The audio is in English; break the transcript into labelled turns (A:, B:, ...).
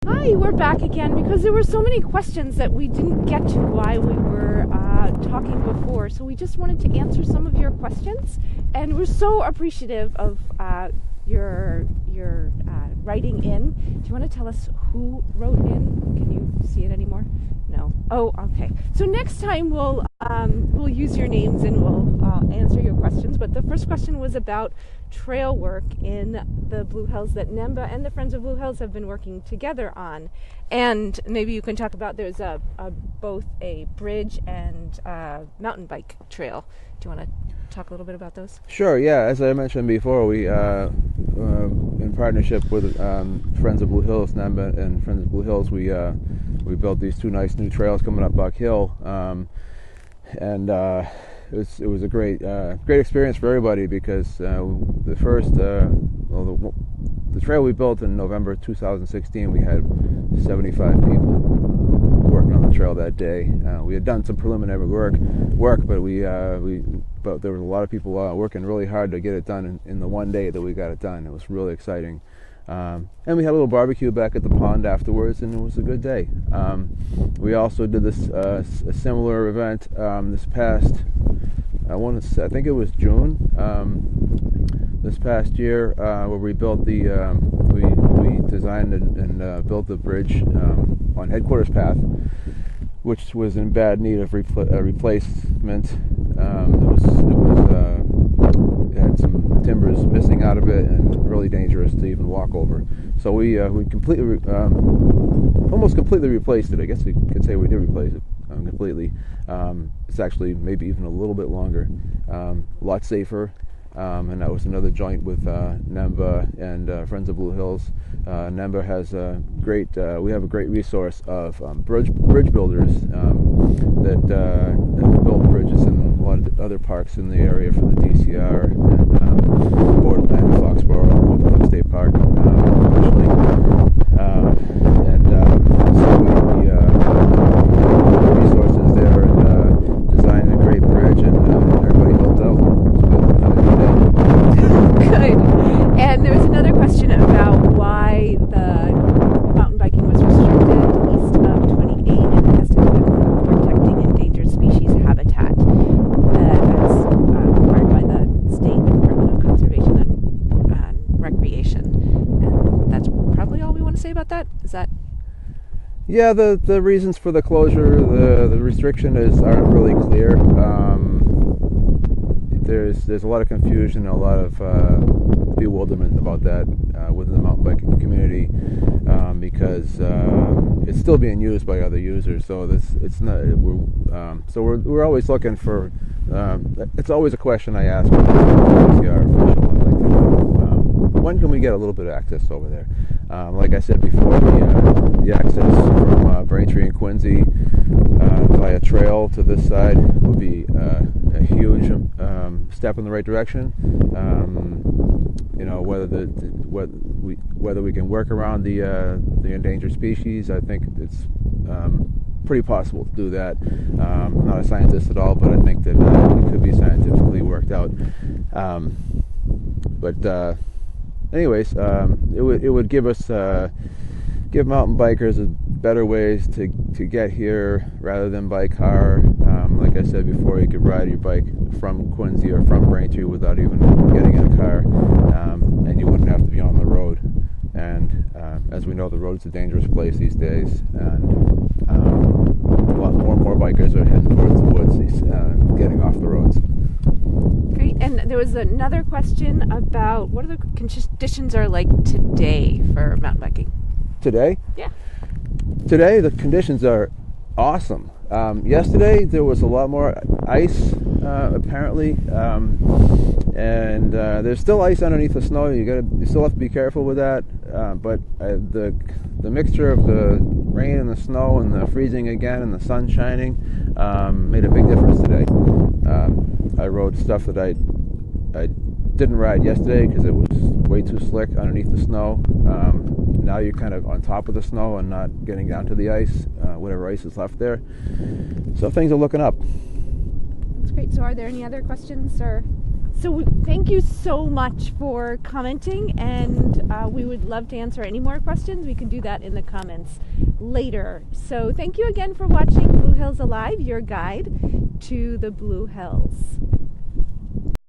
A: Hi, we're back again because there were so many questions that we didn't get to while we were talking before. So we just wanted to answer some of your questions, and we're so appreciative of your writing in. Do you want to tell us who wrote in? Can you see it anymore? No. Oh, okay. So next time we'll use your names and we'll answer your questions. But the first question was about trail work in the Blue Hills that NEMBA and the Friends of Blue Hills have been working together on. And maybe you can talk about, there's both a bridge and mountain bike trail. Do you want to talk a little bit about those?
B: Sure, yeah. As I mentioned before, we, in partnership with Friends of Blue Hills, NEMBA and Friends of Blue Hills, we built these two nice new trails coming up Buck Hill. And it was a great experience for everybody because the trail we built in November 2016, we had 75 people working on the trail that day. We had done some preliminary work, but but there was a lot of people working really hard to get it done in the one day that we got it done. It was really exciting. And we had a little barbecue back at the pond afterwards, and it was a good day. We also did this a similar event this past, I think it was June this past year, where we built we designed and built the bridge on Headquarters Path, which was in bad need of replacement. It had some timbers missing out of it and really dangerous to even walk over. So we completely, almost completely replaced it. I guess we could say we did replace it completely. It's actually maybe even a little bit longer, a lot safer. And that was another joint with NEMBA and Friends of Blue Hills. NEMBA has we have a great resource of bridge builders that have built bridges in a lot of other parks in the area for the DCR and Borderland, Foxborough, Oakland State Park, especially. So we the resources there and designed a great bridge, and everybody helped out.
A: Good. And there was another question about why the mountain biking was restricted east of 28, and it has to do with protecting endangered species habitat that's required by the State Department of Conservation and Recreation. And that's probably all we want to say about that. Is that?
B: Yeah, the reasons for the closure, the restriction aren't really clear. There's a lot of confusion and a lot of bewilderment about that within the mountain biking community because it's still being used by other users. So we're always looking for. It's always a question I ask when PCR official. I'd like to know when can we get a little bit of access over there. Like I said before, the access from Braintree and Quincy via trail to this side would be a huge step in the right direction. Whether we can work around the endangered species, I think it's pretty possible to do that. I'm not a scientist at all, but I think that it could be scientifically worked out. Anyways, it would give mountain bikers better ways to get here rather than by car. Like I said before, you could ride your bike from Quincy or from Braintree without even getting in a car, and you wouldn't have to be on the road. And as we know, the road's a dangerous place these days, and a lot more bikers are heading towards the woods, getting off the roads.
A: Great. And there was another question about what are the conditions are like today for mountain biking?
B: Today?
A: Yeah.
B: Today, the conditions are awesome. Yesterday, there was a lot more ice, apparently, and there's still ice underneath the snow. You still have to be careful with that. But the mixture of the rain and the snow and the freezing again and the sun shining made a big difference today. I rode stuff that I didn't ride yesterday because it was way too slick underneath the snow. Now you're kind of on top of the snow and not getting down to the ice, whatever ice is left there. So things are looking up.
A: That's great. So are there any other questions or So thank you so much for commenting, and we would love to answer any more questions. We can do that in the comments later. So thank you again for watching Blue Hills Alive, your guide to the Blue Hills.